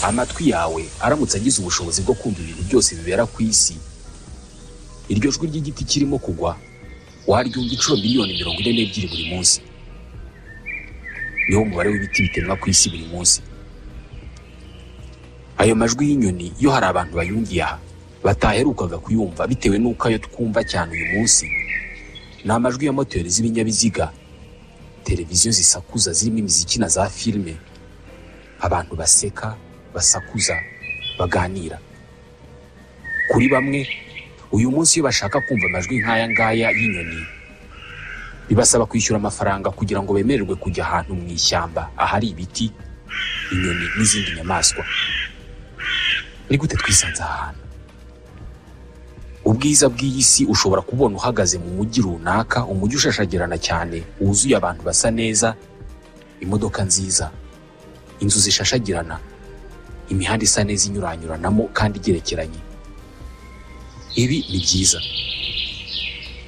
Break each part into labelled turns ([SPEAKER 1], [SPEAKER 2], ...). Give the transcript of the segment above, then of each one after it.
[SPEAKER 1] amatwi yawe aramutse agize ubushobozi bwo kumva ibintu byose bibera ku isi, iryo jwi ry'igiti kirimo kugwa waryumva inshuro miliyoni 42 buri munsi. Niwo mubare w'ibiti bitemwa ku isi buri munsi. Ayo majwi y'inyoni yo hari abantu bayumviye aha bataherukaga kuyumva bitewe n'uko ayo twumva cyane uyu munsi ni amajwi ya moteri z'ibinyabiziga, televiziyo zisakuza zirimo imiziki na za filime, abantu baseka, basakuza, baganira. Kuri bamwe uyu munsi iyo bashaka kumva amajwi nk'aya ngaya y'inyoni bibasaba kwishyura amafaranga kugira ngo bemererwe kujya ahantu mu ishyamba ahari ibiti, inyoni n'izindi nyamaswa. Ni gute twisanze ahantu? Ubwiza bw'iyi si ushobora kubona uhagaze mu mujyi runaka, umujyi ushashagirana cyane, wuzuye abantu basa neza, imodoka nziza, inzu zishashagirana, imihanda isa neza inyuranyuranamo kandi igerekeranye. Ibi ni byiza.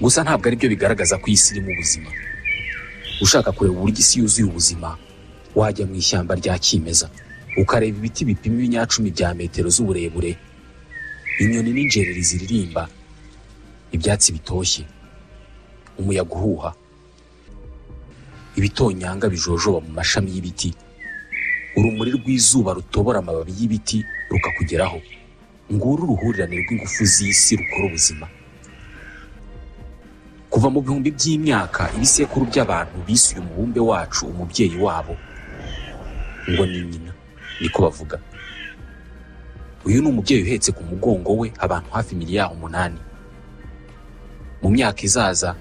[SPEAKER 1] Gusa ntabwo ari byo bigaragaza ko isi irimo ubuzima. Ushaka kureba uburyo isi yuzuye ubuzima, wajya mu ishyamba rya kimeza, ukareba ibiti bipima ibinyacumi bya metero z'uburebure, inyoni n'injereri ziririmba, ibyatsi bitoshye, umuyaga uhuha, ibitonyanga bijojoba mu mashami y'ibiti, urumuri rw'izuba rutobora amababi y'ibiti rukakugeraho. Nguru uruhurirane rw'ingufu z'isi rukora ubuzima. Kuva mu bihumbi by'imyaka ibisekuru by'abantu bisuye umubumbe wacu umubyeyi wabo ngo ni nyina, niko bavuga. Uyu ni umubyeyi uhetse ku mugongo we abantu hafi 8,000,000. Mu myaka izaza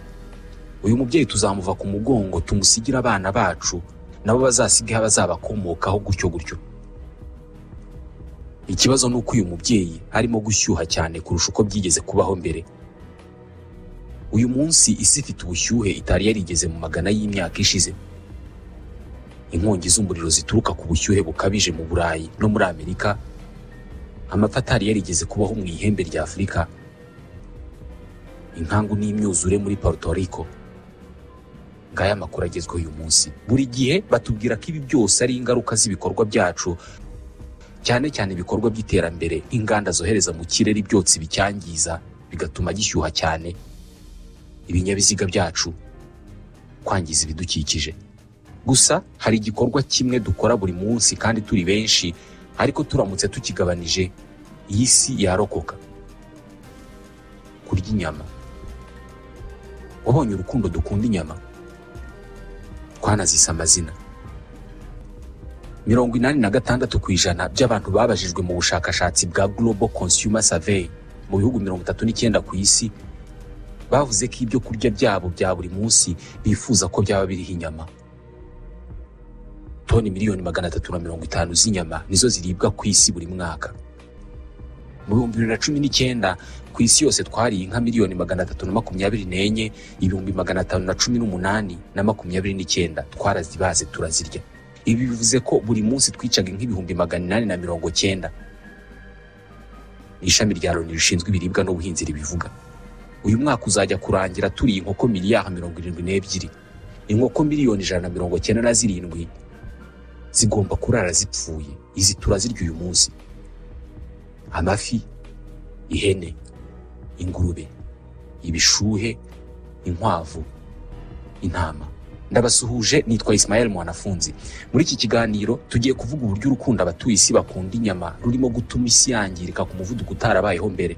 [SPEAKER 1] uyu mubyeyi tuzamuva ku mugongo tumusigira abana bacu, nabo bazasigaho abazabakomokaho gutyo gutyo. Ikibazo nuko uyu mubyeyi arimo gushyuha cyane kurusha uko byigeze kubaho mbere. Uyu munsi isi ifite ubushyuhe itari yarigeze mu magana y'imyaka ishize. Inkongi z'umuriro zituruka ku bushyuhe bukabije mu Burayi no muri Amerika, amapfa atari yarigeze kubaho mu ihembe rya Afurika, inkangu n'imyuzure muri Puerto Rico. Ngaya amakuru agezweho uyu munsi. Buri gihe batubwira ko ibi byose ari ingaruka z'ibikorwa byacu, cyane cyane ibikorwa by'iterambere, inganda zohereza mu kirere ibyotsi bicyangiza bigatuma gishyuha cyane, ibinyabiziga byacu, kwangiza ibidukikije. Gusa hari igikorwa kimwe dukora buri munsi kandi turi benshi, ariko turamutse tukigabanije iyi si yarokoka: kurya inyama. Wabonye urukundo dukunda inyama? Twanazise amazina. 86% by'abantu babajijwe mu bushakashatsi bwa Global Consumer Survey mu bihugu 39 ku isi bavuze ko ibyo kurya byabo bya buri munsi bifuza ko byaba biriho inyama. Toni 350,000 z'inyama nizo ziribwa ku isi buri mwaka. Mu 2019 ku isi yose twariye inka 324,518 twarazibaze turazirya. Ibi bivuze ko buri munsi twicaga nk'ibihumbi 890. Ishami rya Loni rishinzwe ibiribwa n'ubuhinzi ribivuga. Uyu mwaka uzajya kurangira turi inkoko miliyari 72. Inkoko miliyoni 197 zigomba kurara zipfuye. Izi turazirya uyu munsi. Amafi, ihene, ingurube, ibishuhe, inkwavu, intama. Ndabasuhuje, nitwa Ismael Mwanafunzi. Muri iki kiganiro tugiye kuvuga uburyo urukundo abatuye isi bakunda inyama rurimo gutuma isi yangirika ku muvuduko utarabayeho mbere.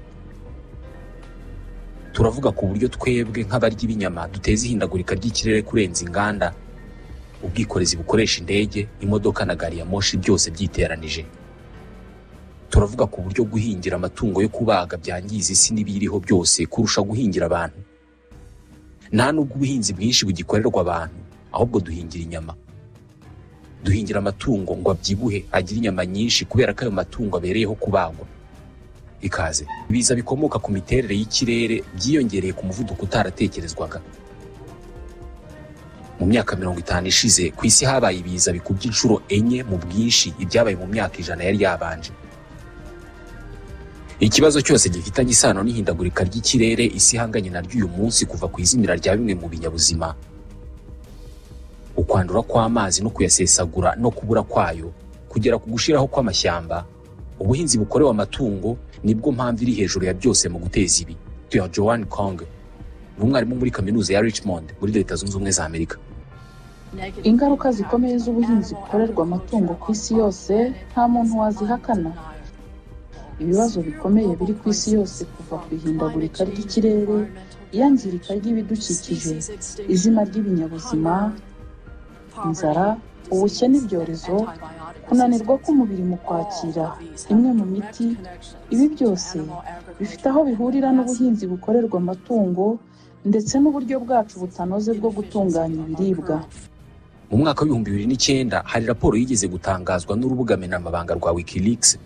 [SPEAKER 1] Turavuga ku buryo twebwe nk'abarya ibinyama duteza ihindagurika ry'ikirere kurenza inganda, ubwikorezi bukoresha indege, imodoka na gari ya moshi byose byiteranije. Turavuga ku buryo guhingira amatungo yo kubaga byangiza isi n'ibiriho byose kurusha guhingira abantu. Nta nubwo ubuhinzi bwinshi bugikorerwa abantu, ahubwo duhingira inyama. Duhingira amatungo ngo abyibuhe agire inyama nyinshi kubera ko ayo matungo abereyeho kubagwa. Ikaze. Ibiza bikomoka ku miterere y'ikirere byiyongereye ku muvuduko utaratekerezwaga. Mu myaka 50 ishize ku isi habaye ibiza bikubye inshuro 4 mu bwinshi ibyabaye mu myaka 100 yari yabanje. Ikibazo cyose gifitanye isano n'ihindagurika ry'ikirere isi hanganye naryo uyu munsi, kuva ku izimira rya bimwe mu binyabuzima, ukwandura kw'amazi no kuyasesagura no kubura kwayo, kugera ku gushiraho kw'amashyamba, ubuhinzi bukorewe amatungo nibwo mpamvu iri hejuru ya byose mu guteza ibi. Joan Kong ni umwarimu muri kaminuza ya Richmond muri Leta Zunze Ubumwe za Amerika.
[SPEAKER 2] Ingaruka zikomeye z'ubuhinzi bukorerwa amatungo ku isi yose nta muntu wazihakana. Ibibazo bikomeye biri ku isi yose, kuva ku ihindagurika ry'ikirere, iyangirika ry'ibidukikije, izima ry'ibinyabuzima, inzara, ubukene, ibyorezo, kunanirwa k'umubiri mu kwakira imwe mu miti, ibi byose bifite aho bihurira n'ubuhinzi bukorerwa amatungo ndetse n'uburyo bwacu butanoze bwo gutunganya ibiribwa.
[SPEAKER 1] Mu mwaka wa 2009 hari raporo yigeze gutangazwa n'urubuga menamabanga rwa WikiLeaks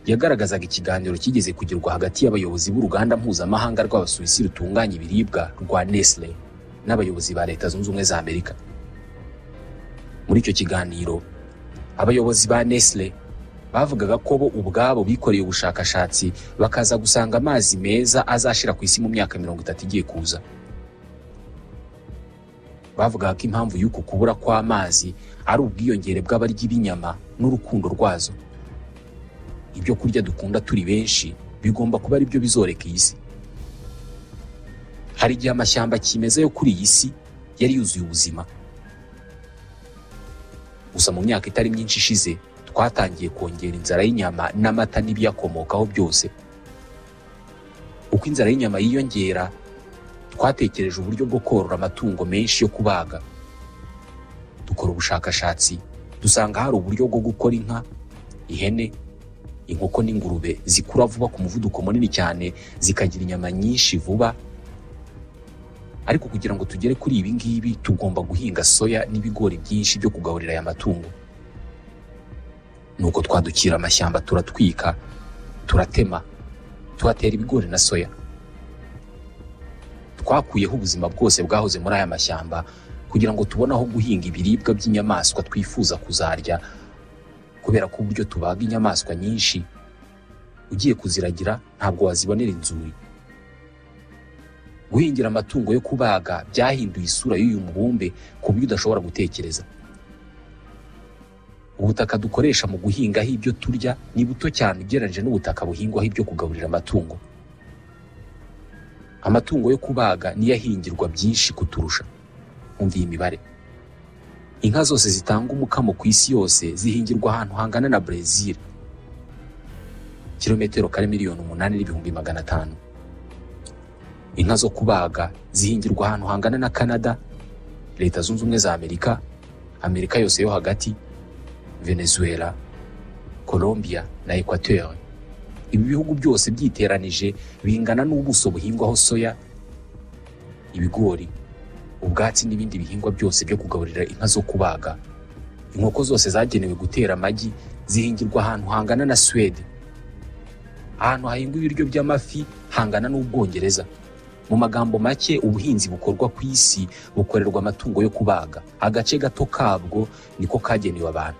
[SPEAKER 1] yagaragazaga ikiganiro kigeze kugirwa hagati y'abayobozi b'uruganda mpuzamahanga rw'Abasuwisi rutunganya ibiribwa rwa Nestle n'abayobozi ba Leta Zunze Ubumwe za Amerika. Muri icyo kiganiro, abayobozi ba Nestle bavugaga ko bo ubwabo bikoreye ubushakashatsi bakaza gusanga amazi meza azashira ku isi mu myaka 30 igiye kuza. Bavugaga ko impamvu y'uko kubura kw'amazi ari ubwiyongere bw'abarya b'inyama n'urukundo rwazo. Ibyo kurya dukunda turi benshi bigomba kuba ari byo bizoreka iyi si. Hari igihe amashyamba kimeza yo kuri iyi si yari yuzuye ubuzima. Gusa mu myaka itari myinshi ishize twatangiye kongera inzara y'inyama n'amata n'ibiyakomokaho byose. Uko inzara y'inyama yiyongera, twatekereje uburyo bwo korora amatungo menshi yo kubaga. Dukora ubushakashatsi, dusanga hari uburyo bwo gukora inka, ihene, inkoko n'ingurube zikura vuba ku muvuduko munini cyane, zikagira inyama nyinshi vuba. Ariko kugira ngo tugere kuri ibi ngibi tugomba guhinga soya n'ibigori byinshi byo kugaburira aya matungo. Nuko twadukira amashyamba, turatwika, turatema, tuhatera ibigori na soya. Twakuyeho ubuzima bwose bwahoze muri aya mashyamba kugira ngo tubone aho guhinga ibiribwa by'inyamaswa twifuza kuzarya, kubera ko uburyo tubaga inyamaswa nyinshi ugiye kuziragira ntabwo wazibonera inzuri. Guhingira amatungo yo kubaga byahinduye isura y'uyu mubumbe ku buryo udashobora gutekereza. Ubutaka dukoresha mu guhingaho ibyo turya ni buto cyane ugereranyije n'ubutaka buhingwaho ibyo kugaburira amatungo. Amatungo yo kubaga niyo ahingirwa byinshi kuturusha. Umva iyi mibare: inka zose zitanga umukamo ku isi yose zihingirwa ahantu hangana na Brazil, kilometero kare miliyoni 8,500. Inka zo kubaga zihingirwa ahantu hangana na Canada, Leta Zunze Ubumwe za Amerika, Amerika yose yo hagati, Venezuela, Colombia na Equateur. Ibi bihugu byose byiteranije bingana n'ubuso buhingwaho soya, ibigori, ubwatsi n'ibindi bihingwa byose byo kugaburira inka zo kubaga. Inkoko zose zagenewe gutera amagi zihingirwa ahantu hangana na Sweden. Ahantu hahingwa ibiryo by'amafi hangana n'Ubwongereza. Mu magambo make, ubuhinzi bukorwa ku isi bukorerwa amatungo yo kubaga. Agace gato kabwo niko kagenewe abantu.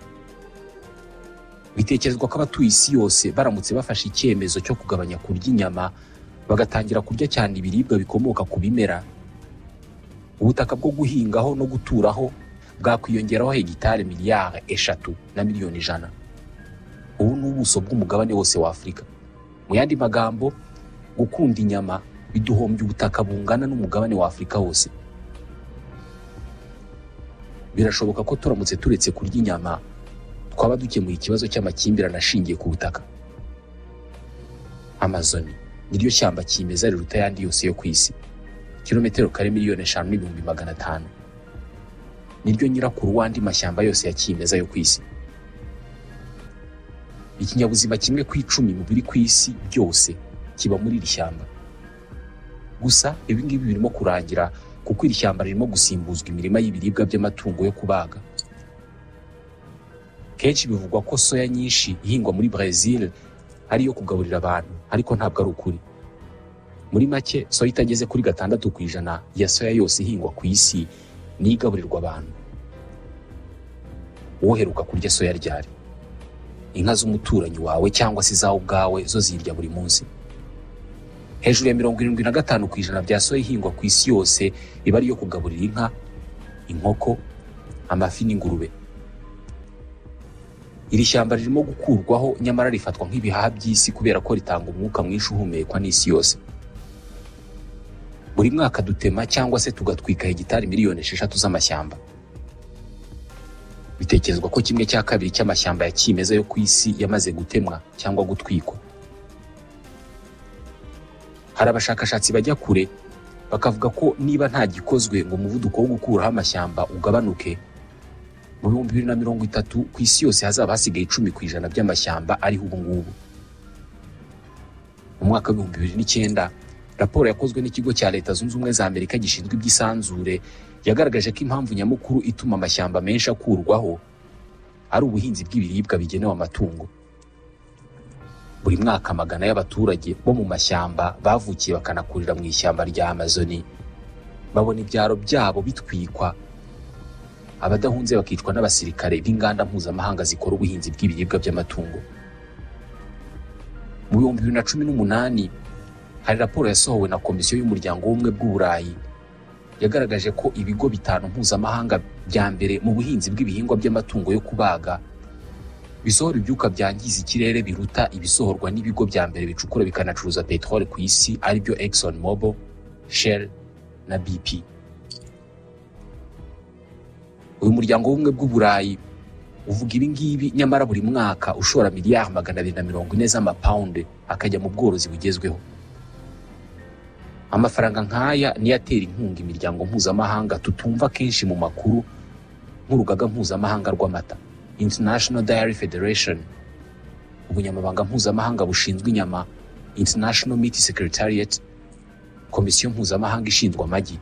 [SPEAKER 1] Bitekerezwa ko abatuye isi yose baramutse bafashe icyemezo cyo kugabanya kurya inyama bagatangira kurya cyane ibiribwa bikomoka ku bimera, ubutaka bwo guhingaho no guturaho bwakwiyongeraho hegitari miliyari 3,100,000. Ubu ni ubuso bw'umugabane wose wa Afurika. Mu yandi magambo, gukunda inyama biduhombye ubutaka bungana n'umugabane wa Afurika wose. Birashoboka ko turamutse turetse kurya inyama twaba dukemuye ikibazo cy'amakimbirane ashingiye ku butaka. Amazon niryo shyamba kimeza riruta yandi yose yo ku isi, kilometero kare miliyoni 5,500. Niryo nyirakuru wandi mashyamba yose ya kimeza yo ku isi. Ikinyabuzima kimwe ku 10 mu biri ku isi byose kiba muri iri shyamba. Gusa ibi ngibi birimo kurangira kuko iri shyamba ririmo gusimbuzwa imirima y'ibiribwa by'amatungo yo kubaga. Kenshi bivugwa ko soya nyinshi ihingwa muri Brazil ari yo kugaburira abantu, ariko ntabwo ari ukuri. Muri make, soya itageze kuri 6% ya soya yose ihingwa ku isi ni igaburirwa abantu. Woheruka kurya soya ryari? Inka z'umuturanyi wawe cyangwa se zawe ubwawe zo zirya buri munsi. Hejuru ya 75% bya soya ihingwa ku isi yose iba ari yo kugaburira inka, inkoko, amafi n'ingurube. iri shyamba ririmo gukurwaho nyamara rifatwa nk'ibihaha by'isi kubera ko ritanga umwuka mwinshi uhumekwa n'isi yose. Buri mwaka dutema cyangwa se tugatwika hegitari miliyoni 6 z'amashyamba. Bitekerezwa ko 1/2 cy'amashyamba ya kimeza yo ku isi yamaze gutemwa cyangwa gutwikwa. Hari abashakashatsi bajya kure bakavuga ko niba nta gikozwe ngo umuvuduko wo gukuraho amashyamba ugabanuke, mu 2030 ku isi yose hazaba hasigaye 10% by'amashyamba ariho ubu ngubu. Mu mwaka wa 2009 raporo yakozwe n'ikigo cya Leta Zunze Ubumwe za Amerika gishinzwe iby'isanzure yagaragaje ko impamvu nyamukuru ituma amashyamba menshi akurwaho ari ubuhinzi bw'ibiribwa bigenewe amatungo. Buri mwaka amagana y'abaturage bo mu mashyamba bavukiye bakanakurira mu ishyamba rya Amazoni babona ibyaro byabo bitwikwa, abadahunze bakicwa n'abasirikare b'inganda mpuzamahanga zikora ubuhinzi bw'ibiribwa by'amatungo. Mu 2018 hari raporo yasohowe na Komisiyo y'Umuryango w'Ubumwe bw'Uburayi yagaragaje ko ibigo 5 mpuzamahanga bya mbere mu buhinzi bw'ibihingwa by'amatungo yo kubaga bisohora ibyuka byangiza ikirere biruta ibisohorwa n'ibigo bya mbere bicukura bikanacuruza petrole ku isi aribyo Exxon Mobil, Shell na BP. Uyu muryango w'Ubumwe bw'Uburayi uvuga ibi ngibi nyamara buri mwaka ushora miliyari 240 z'amapawundi akajya mu bworozi bugezweho. Amafaranga nk'aya niyo atera inkunga imiryango mpuzamahanga tutumva kenshi mu makuru nk'urugaga mpuzamahanga rw'amata, International Dairy Federation, ubunyamabanga mpuzamahanga bushinzwe inyama, International Meat Secretariat, Komisiyo mpuzamahanga ishinzwe amagi,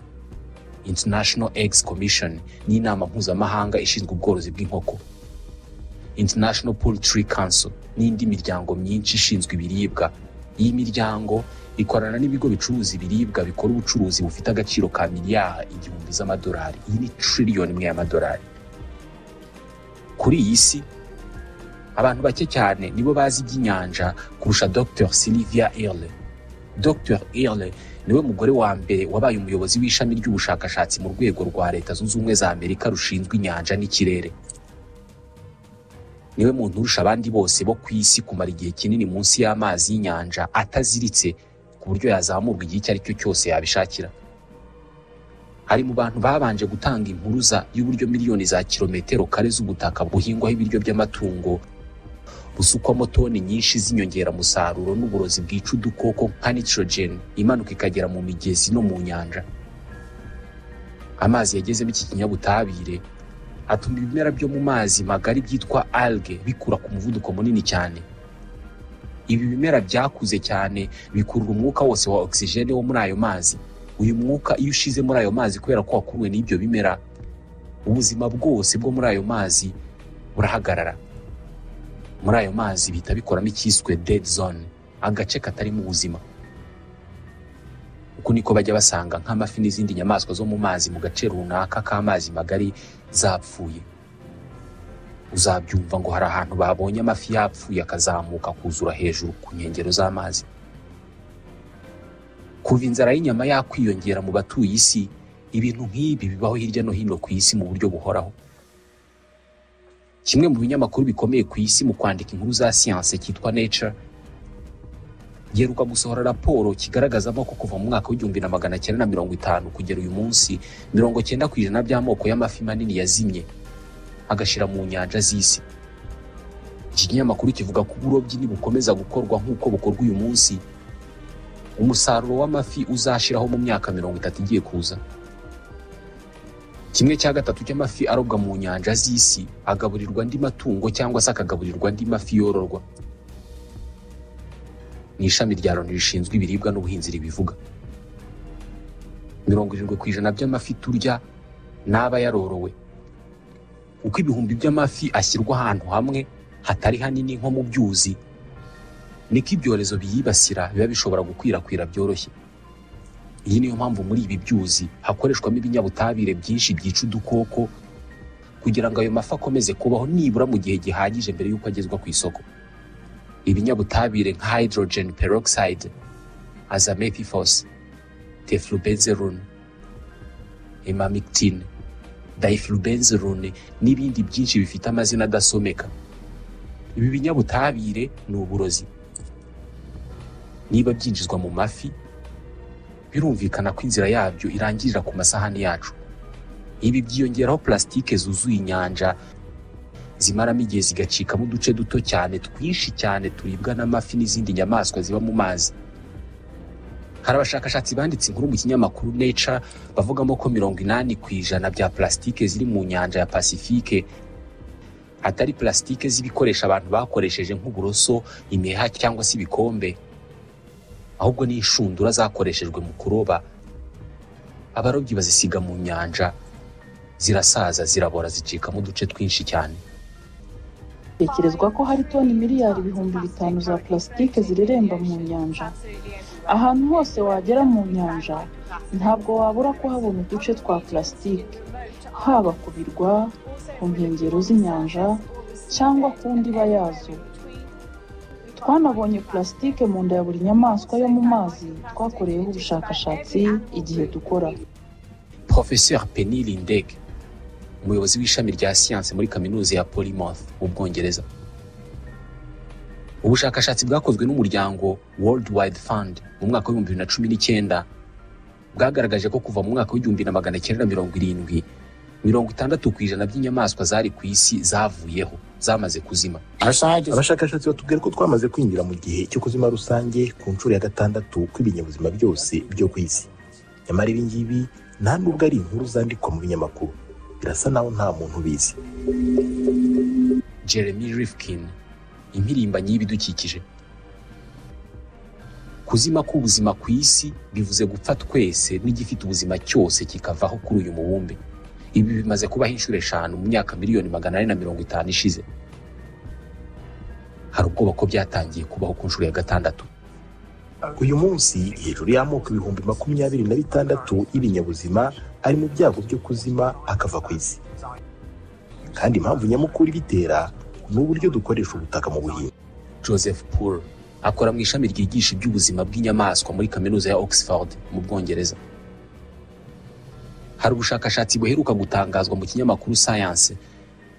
[SPEAKER 1] International Eggs Commission n'inama mpuzamahanga ishinzwe ubworozi bw'inkoko, International Poultry Council n'indi miryango myinshi ishinzwe ibiribwa. Iyi miryango ikorana n'ibigo bicuruza ibiribwa bikora ubucuruzi bufite agaciro ka miliyari 1,000 z'amadolari. Iyi ni trillion imwe y'amadolari. Kuri iyi si abantu bake cyane nibo bazi iby'inyanja kurusha Dr. Sylvia Earle. Dr. Earle niwe mugore wa mbere wabaye umuyobozi w'ishami ry'ubushakashatsi mu rwego rwa Leta Zunze Ubumwe za Amerika rushinzwe inyanja n'ikirere. Niwe muntu urusha abandi bose bo ku isi kumara igihe kinini munsi y'amazi y'inyanja ataziritse ku buryo yazamurwa igihe icyo ari cyo cyose yabishakira. Hari mu bantu babanje gutanga impuruza y'uburyo miliyoni za kilometero kare z'ubutaka buhingwaho ibiryo by'amatungo busukwamo toni nyinshi z'inyongeramusaruro n'uburozi bwica udukoko nka nitrogen imanuka ikagera mu migezi no mu nyanja. Amazi yagezemo iki kinyabutabire atuma ibimera byo mu mazi magari byitwa algae bikura ku muvuduko munini cyane. Ibi bimera byakuze cyane bikurura umwuka wose wa oxygene wo muri ayo mazi. Uyu mwuka iyo ushize muri ayo mazi kubera ko wakuruwe n'ibyo bimera, ubuzima bwose bwo muri ayo mazi burahagarara. Muri ayo mazi bihita bikoramo icyiswe dead zone, agace katarimo ubuzima. Uko niko bajya basanga nk'amafi n'izindi nyamaswa zo mu mazi mu gace runaka k'amazi magari zapfuye. Uzabyumva ngo hari ahantu babonye amafi yapfuye akazamuka kuzura hejuru ku nkengero z'amazi. Kuva inzara y'inyama yakwiyongera mu batuye isi, ibintu nk'ibi bibaho hirya no hino ku isi mu buryo buhoraho. Kimwe mu binyamakuru bikomeye ku isi mu kwandika inkuru za siyanse cyitwa Nature giheruka gusohora raporo kigaragazamo ko kuva mu mwaka w'1950 kugera uyu munsi 90% by'amoko y'amafi manini yazimye agashira mu nyanja z'isi. Iki kinyamakuru kivuga ko uburobyi nibukomeza gukorwa nk'uko bukorwa uyu munsi, umusaruro w'amafi uzashiraho mu myaka 30 igiye kuza. 1/3 cy'amafi arobwa mu nyanja z'isi agaburirwa andi matungo cyangwa se akagaburirwa andi mafi yororwa. Ni ishami rya Loni rishinzwe ibiribwa n'ubuhinzi ribivuga. 70% by'amafi turya n'aba yarorowe. Uko ibihumbi by'amafi ashyirwa ahantu hamwe hatari hanini nko mu byuzi, niko ibyorezo biyibasira biba bishobora gukwirakwira byoroshye. Iyi niyo mpamvu muri ibi byuzi hakoreshwamo ibinyabutabire byinshi byica udukoko kugira ngo ayo mafi akomeze kubaho nibura mu gihe gihagije mbere y'uko agezwa ku isoko. Ibinyabutabire nka hydrogen peroxide, azamethifos, teflubenzerone, emamectin, diflubenzerone n'ibindi byinshi bifite amazina adasomeka Ibi binyabutabire ni uburozi. Niba byinjizwa mu mafi, birumvikana ko inzira yabyo irangirira ku masahani yacu. Ibi byiyongeraho plastike zuzuye inyanja, zimaramo igihe zigacikamo uduce duto cyane twinshi cyane turibwa n'amafi n'izindi nyamaswa ziba mu mazi. Hari abashakashatsi banditse inkuru mu kinyamakuru Nature bavugamo ko 80% bya plastike ziri mu nyanja ya Pacifique atari plastike z'ibikoresho abantu bakoresheje nk'uburoso, imiha cyangwa se ibikombe, ahubwo ni inshundura zakoreshejwe mu kuroba. Abarobyi bazisiga mu nyanja, zirasaza, zirabora, zicikamo uduce twinshi cyane.
[SPEAKER 2] Tekerezwa ko hari toni miliyari 500 za plastike zireremba mu nyanja. Ahantu hose wagera mu nyanja ntabwo wabura kuhabona uduce twa plastike, haba ku birwa, ku nkengero z'inyanja cyangwa ku ndiba yazo. Twanabonye plastike mu nda ya buri nyamaswa yo mu mazi twakoreyeho ubushakashatsi igihe dukora.
[SPEAKER 1] Professeur Penny Lindeg, umuyobozi w'ishami rya siyanse muri kaminuza ya Plymouth mu Bwongereza. Ubushakashatsi bwakozwe n'umuryango World Wide Fund mu mwaka wa 2019 bwagaragaje ko kuva mu mwaka wa 1970 60% by'inyamaswa zari ku isi zavuyeho, zamaze kuzima.
[SPEAKER 3] Abashakashatsi batubwira ko twamaze kwinjira mu gihe cyo kuzima rusange ku nshuro ya 6 kw'ibinyabuzima byose byo ku isi. Nyamara ibi ngibi nta nubwo ari inkuru zandikwa mu binyamakuru, birasa naho nta muntu ubizi.
[SPEAKER 1] Jeremy Rifkin, impirimbanyi y'ibidukikije. Kuzima k'ubuzima ku isi bivuze gupfa twese n'igifite ubuzima cyose kikavaho kuri uyu mubumbe. Ibi bimaze kubaho inshuro 5 mu myaka 450 ishize. Hari ubwoba ko byatangiye kubaho ku nshuro ya 6.
[SPEAKER 3] Uyu munsi hejuru y'amoko 26,000 y'ibinyabuzima ari mu byago byo kuzima akava ku isi. Kandi impamvu nyamukuru ibitera ni uburyo dukoresha ubutaka mu buhinzi.
[SPEAKER 1] Joseph Poole akora mu ishami ryigisha iby'ubuzima bw'inyamaswa muri kaminuza ya Oxford mu Bwongereza. Hari ubushakashatsi buheruka gutangazwa mu kinyamakuru Science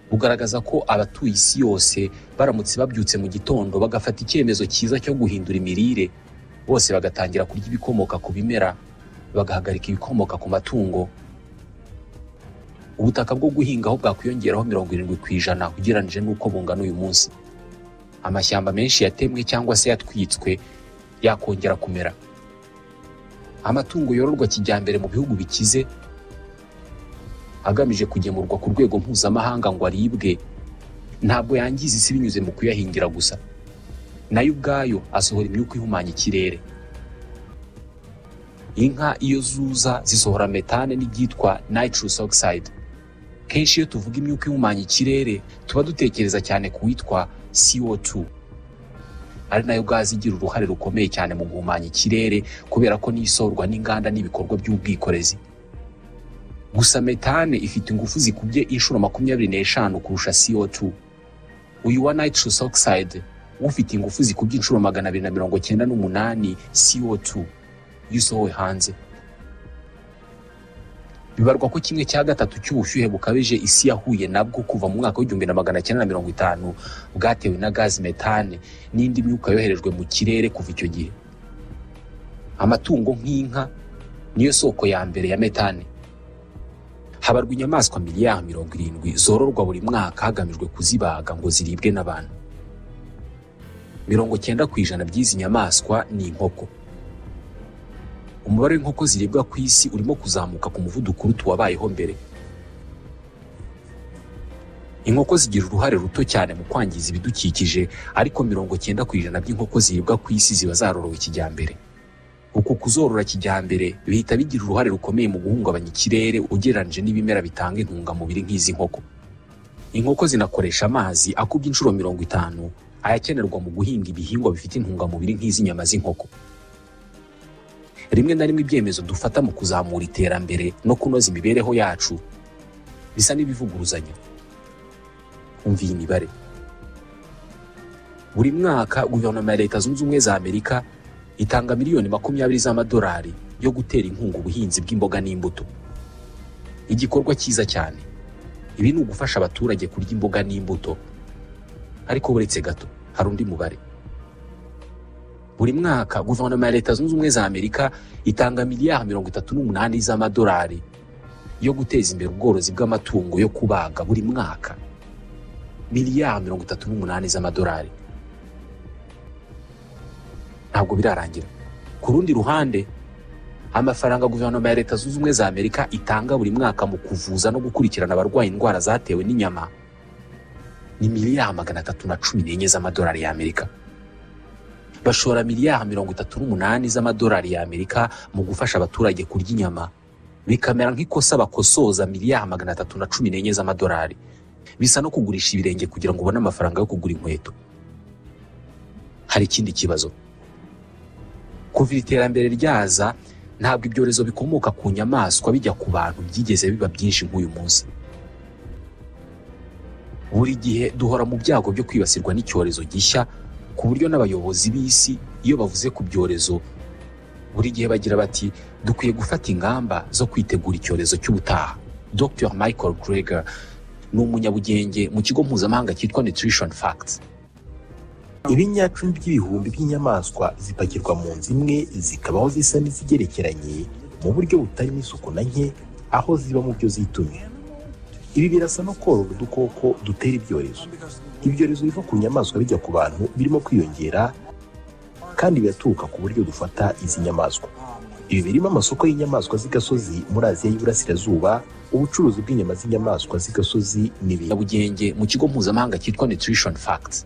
[SPEAKER 1] bugaragaza ko abatuye isi yose baramutse babyutse mu gitondo bagafata icyemezo cyiza cyo guhindura imirire, bose bagatangira kurya ibikomoka ku bimera, bagahagarika ibikomoka ku matungo, ubutaka bwo guhingaho bwakwiyongeraho 70% ugereranije n'uko bungana uyu munsi. Amashyamba menshi yatemwe cyangwa se yatwitswe yakongera kumera. Amatungo yororwa kijyambere mu bihugu bikize agamije kugemurwa ku rwego mpuzamahanga ngo aribwe, ntabwo yangiza isi binyuze mu kuyahingira gusa. Nayo ubwayo asohora imyuka ihumanya ikirere. Inka iyo zuza zisohora metane n'ibyitwa nitrous oxide. Kenshi iyo tuvuga imyuka ihumanya ikirere tuba dutekereza cyane ku witwa CO2, ari nayo gazi igira uruhare rukomeye cyane mu guhumanya ikirere kubera ko nisorwa n'inganda n'ibikorwa by'ubwikorezi. Gusa metane ifite ingufu zikubye inshuro 25 kurusha CO2. Uyu wa nitrous oxide ufite ingufu zikubye inshuro 298 CO2 yusohowe hanze. Bibarwa ko 1/3 cy'ubushyuhe bukabije isi yahuye nabwo kuva mu mwaka wa 1950 bwatewe na gazi metane n'indi myuka yoherejwe mu kirere kuva icyo gihe. Amatungo nk'inka niyo soko ya mbere ya metane. Habarwa inyamaswa miliyari 70 zororwa buri mwaka hagamijwe kuzibaga ngo ziribwe n'abantu. 90% by'izi nyamaswa ni inkoko. Umubare w'inkoko ziribwa ku isi urimo kuzamuka ku muvuduko wabayeho mbere. Inkoko zigira uruhare ruto cyane mu kwangiza ibidukikije, ariko 90% by'inkoko ziribwa ku isi ziba zarorowe kijyambere. Uko kuzorora kijyambere bihita bigira uruhare rukomeye mu guhungabanya ikirere ugereranije n'ibimera bitanga intungamubiri nk'izi nkoko. Inkoko zinakoresha amazi akubye inshuro 50 ayakenerwa mu guhinga ibihingwa bifite intungamubiri nk'izi nyama z'inkoko. Rimwe na rimwe ibyemezo dufata mu kuzamura iterambere no kunoza imibereho yacu bisa n'ibivuguruzanya. Umva iyi mibare. Buri mwaka guverinoma ya Leta Zunze Ubumwe za Amerika itanga miliyoni 20 z'amadolari yo gutera inkunga ubuhinzi bw'imboga n'imbuto. Igikorwa cyiza cyane. Ibi ni ugufasha abaturage kurya imboga n'imbuto ariko buretse gato hari undi mubare. Buri mwaka guverinoma ya Leta Zunze Ubumwe za Amerika itanga miliyari 38 z'amadolari yo guteza imbere ubworozi bw'amatungo yo kubaga buri mwaka. Miliyari 38 z'amadolari. Ntabwo birarangira. Ku rundi ruhande, amafaranga guverinoma ya Leta Zunze Ubumwe za Amerika itanga buri mwaka mu kuvuza no gukurikirana abarwaye indwara zatewe n'inyama ni miliyari 314 z'amadolari y'Amerika. Bashora miliyari 38 z'amadolari y'Amerika mu gufasha abaturage kurya inyama, bikamera nk'ikosa bakosoza miliyari 314 z'amadolari. Bisa no kugurisha ibirenge kugira ngo ubone amafaranga yo kugura inkweto. Hari ikindi kibazo. Kuva iterambere ryaza, ntabwo ibyorezo bikomoka ku nyamaswa bijya ku bantu byigeze biba byinshi nk'uyu munsi. Buri gihe duhora mu byago byo kwibasirwa n'icyorezo gishya, ku buryo n'abayobozi b'isi iyo bavuze ku byorezo buri gihe bagira bati dukwiye gufata ingamba zo kwitegura icyorezo cy'ubutaha. Dr. Michael Greger ni umunyabugenge mu kigo mpuzamahanga cyitwa Nutrition Facts.
[SPEAKER 3] Ibinyacumi by'ibihumbi by'inyamaswa zipakirwa mu nzu imwe zikabaho zisa n'izigerekeranye mu buryo butarimo isuku na nke, aho ziba mu byo zitumye. Ibi birasa no korora udukoko dutera ibyorezo. Ibyorezo biva ku nyamaswa bijya ku bantu birimo kwiyongera kandi biraturuka ku buryo dufata izi nyamaswa. Ibi birimo amasoko y'inyamaswa z'igasozi muri Aziya y'Iburasirazuba, ubucuruzi bw'inyama z'inyamaswa z'igasozi n'ibindi.
[SPEAKER 1] Umunyabugenge mu kigo mpuzamahanga cyitwa Nutrition Facts.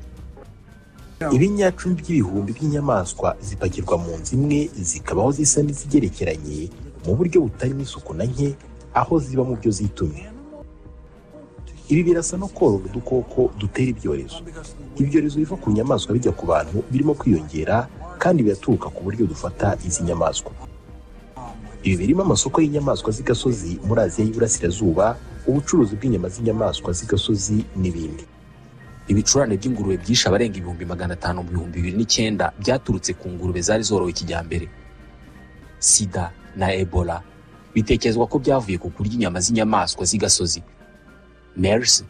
[SPEAKER 3] Ibinyacumi by'ibihumbi by'inyamaswa zipakirwa mu nzu imwe zikabaho zisa n'izigerekeranye mu buryo butarimo isuku na nke, aho ziba mu byo zitumye. Ibi birasa no korora udukoko dutera ibyorezo. Ibyorezo biva ku nyamaswa bijya ku bantu birimo kwiyongera kandi biraturuka ku buryo dufata izi nyamaswa. Ibi birimo amasoko y'inyamaswa z'igasozi muri Aziya y'Iburasirazuba, ubucuruzi bw'inyama z'inyamaswa z'igasozi n'ibindi.
[SPEAKER 1] Ibicurane by'ingurube byishe abarenga 500,000 mu 2009 byaturutse ku ngurube zari zorowe kijyambere. Sida na Ebola bitekerezwa ko byavuye ku kurya inyama z'inyamaswa z'igasozi. MERS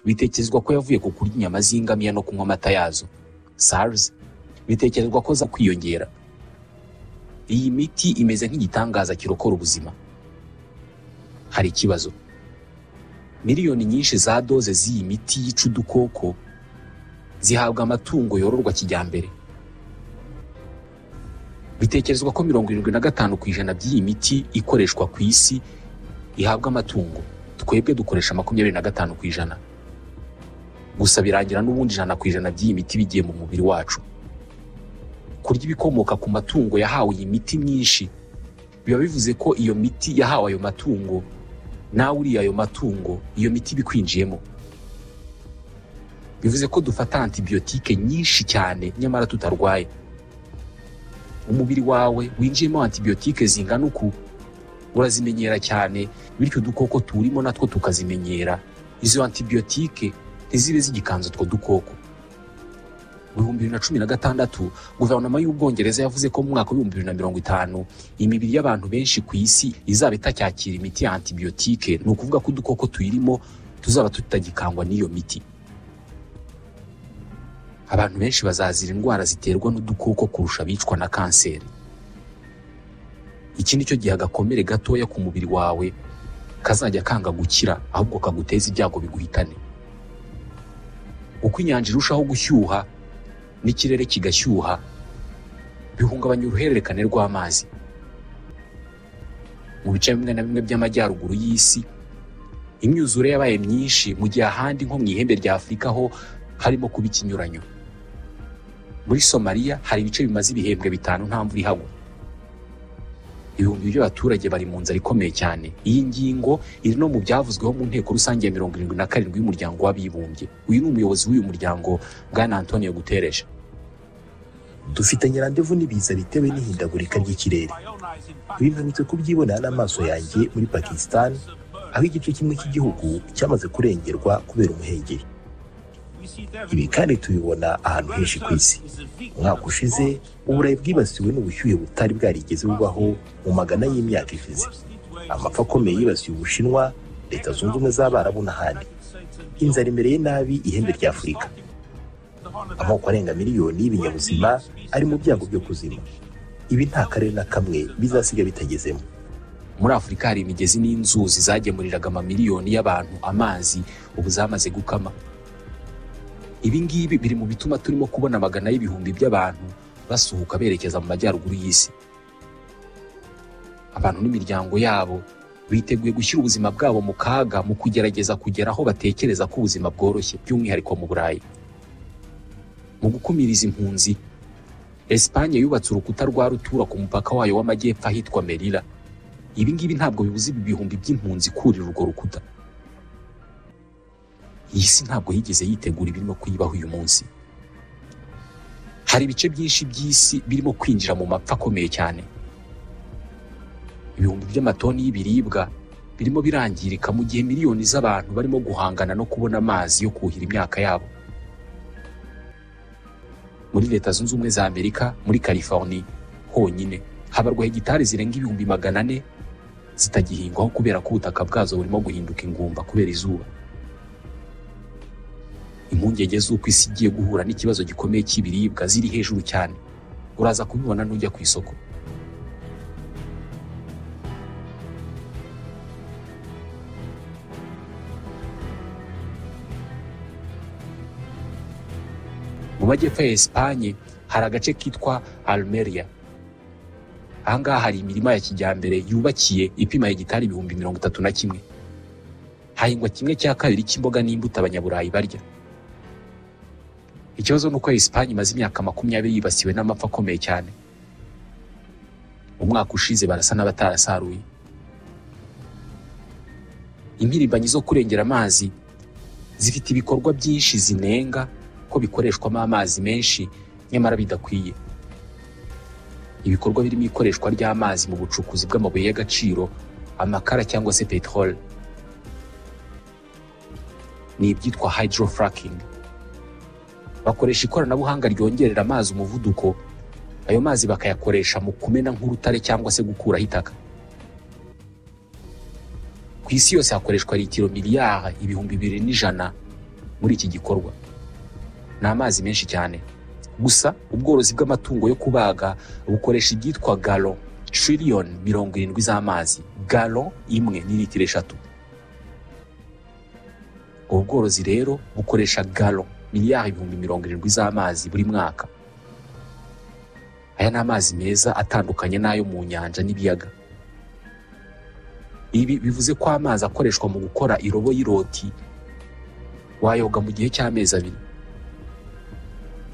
[SPEAKER 1] bitekerezwa ko yavuye ku kurya inyama z'ingamiya no kunywa amata yazo. SARS bitekerezwa ko za kwiyongera. Iyi miti imeze nk'igitangaza kirokora ubuzima. Hari ikibazo. Miliyoni nyinshi za doze z'iyi miti yica udukoko zihabwa amatungo yororwa kijyambere. Bitekerezwa ko 75% by'iyi miti ikoreshwa ku isi ihabwa amatungo. Twebwe dukoresha 25%. Gusa birangira n'ubundi 100% by'iyi miti bigiye mu mubiri wacu. Kurya ibikomoka ku matungo yahawe iyi miti myinshi biba bivuze ko iyo miti yahawe ayo matungo nawe uri ayo matungo iyo miti bikwinjiyemo. Bivuze ko dufata antibiyotike nyinshi cyane nyamara tutarwaye. Umubiri wawe winjiyemo antibiyotike zingana uku urazimenyera cyane, bityo udukoko turimo natwo tukazimenyera. Izo antibiyotike ntizibe zigikanza utwo dukoko. Mu 2016 guverinoma y'Ubwongereza yavuze ko mu mwaka wa 2050 imibiri y'abantu benshi ku isi izaba itacyakira imiti ya antibiyotike, ni ukuvuga ko udukoko tuyirimo tuzaba tutagikangwa n'iyo miti. Abantu benshi bazazira indwara ziterwa n'udukoko kurusha bicwa na kanseri. Iki nicyo gihe agakomere gatoya ku mubiri wawe kazajya kanga gukira, ahubwo kaguteza ibyago biguhitane. Uko inyanja irushaho gushyuha n'ikirere kigashyuha, bihungabanya uruhererekane rw'amazi. Mu bice bimwe na bimwe by'amajyaruguru y'isi, imyuzure yabaye myinshi, mu gihe ahandi nko mu ihembe rya Afurika ho harimo kuba ikinyuranyo. Muri Somalia hari ibice bimaze ibihembwe 5 nta mvura ihagwa. Ibihumbi by'abaturage bari mu nzara ikomeye cyane. Iyi ngingo iri no mu byavuzweho mu nteko rusange ya 77 y'umuryango w'abibumbye. Uyu ni umuyobozi w'uyu muryango, Bwana Antonio Guterres.
[SPEAKER 3] Dufitanye randevu n'ibiza bitewe n'ihindagurika ry'ikirere. Ibi mperutse kubyibonera n'amaso yanjye muri Pakistan, aho igice kimwe cy'igihugu cyamaze kurengerwa kubera umuhengeri. Ibi kandi tubibona ahantu henshi ku isi. Umwaka ushize Uburayi bwibasiwe n'ubushyuhe butari bwarigeze bubaho mu magana y'imyaka ishize. Amapfa akomeye yibasiye Ubushinwa, Leta Zunze Ubumwe z'Abarabu n'ahandi. Inzara imereye nabi ihembe rya Afurika. amoko arenga miliyoni y'ibinyabuzima ari mu byago byo kuzima. Ibi nta karere na kamwe bizasiga bitagezemo.
[SPEAKER 1] Muri Afurika hari imigezi n'inzuzi zagemuriraga amamiliyoni y'abantu amazi ubu zamaze gukama. Ibi ngibi biri mu bituma turimo kubona amagana y'ibihumbi by'abantu basuhuka berekeza mu majyaruguru y'isi. Abantu n'imiryango yabo biteguye gushyira ubuzima bwabo mu kaga mu kugerageza kugera aho batekereza ko ubuzima bworoshye, by'umwihariko mu Burayi. Mu gukumiriza impunzi, Espagne yubatse urukuta rwa rutura ku mupaka wayo w'amajyepfo ahitwa Melilla. Ibi ngibi ntabwo bibuza ibihumbi by'impunzi kurira urwo rukuta. Iyi si ntabwo yigeze yitegura ibirimo kuyibaho uyu munsi. Hari ibice byinshi by'isi birimo kwinjira mu mapfa akomeye cyane. Ibihumbi by'amatoni y'ibiribwa birimo birangirika mu gihe miliyoni z'abantu barimo guhangana no kubona amazi yo kuhira imyaka yabo. Muri Leta Zunze Ubumwe za Amerika, muri California honyine habarwa hegitari zirenga 400,000 zitagihingwaho kubera ko ubutaka bwazo burimo guhinduka ingumba kubera izuba. Impungenge z'uko isi igiye guhura n'ikibazo gikomeye cy'ibiribwa ziri hejuru cyane. Uraza kubibona n'ujya ku isoko. Mu majyepfo ya Espagne hari agace kitwa Almeria. Ahangaha hari imirima ya kijyambere yubakiye ipima hegitari 31,000. Hahingwa 1/2 cy'imboga n'imbuto abanyaburayi barya. Ikibazo nuko Espagne imaze imyaka 20 yibasiwe n'amapfa akomeye cyane. Umwaka ushize barasa n'abatarasaruye. Impirimbanyi zo kurengera amazi zifite ibikorwa byinshi zinenga ko bikoreshwamo amazi menshi nyamara bidakwiye. Ibikorwa birimo ikoreshwa ry'amazi mu bucukuzi bw'amabuye y'agaciro, amakara cyangwa se petrol. Ni ibyitwa hydrofracking. Bakoresha ikoranabuhanga ryongerera amazi umuvuduko, ayo mazi bakayakoresha mu kumena nk'urutare cyangwa se gukuraho itaka. Ku isi yose hakoreshwa litiro miliyari 2,100 muri iki gikorwa. Ni amazi menshi cyane. Gusa ubworozi bw'amatungo yo kubaga bukoresha ibyitwa gallon trillion 70 z'amazi. Gallon imwe ni litiro 3. Ubworozi rero bukoresha gallon miliyari 70 z'amazi buri mwaka. Aya ni amazi meza atandukanye n'ayo mu nyanja n'ibiyaga. Ibi bivuze ko amazi akoreshwa mu gukora irobo y'iroti wayoga mu gihe cy'amezi 2.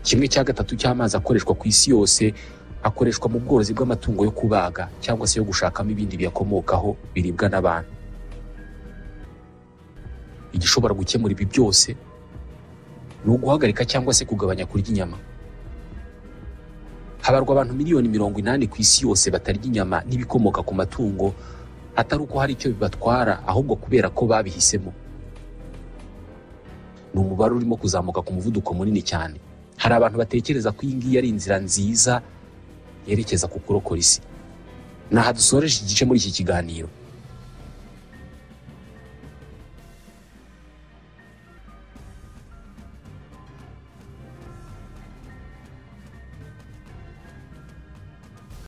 [SPEAKER 1] 1/3 cy'amazi akoreshwa ku isi yose akoreshwa mu bworozi bw'amatungo yo kubaga cyangwa se yo gushakamo ibindi biyakomokaho biribwa n'abantu. Igishobora gukemura ibi byose ni uguhagarika cyangwa se kugabanya kurya inyama. Habarwa abantu miliyoni 80 ku isi yose batarya inyama n'ibikomoka ku matungo, atari uko hari icyo bibatwara ahubwo kubera ko babihisemo. Ni umubare urimo kuzamuka ku muvuduko munini cyane. Hari abantu batekereza ko iyi ngiyi ari inzira nziza yerekeza ku kurokora isi. Naha dusoreje igice muri iki kiganiro.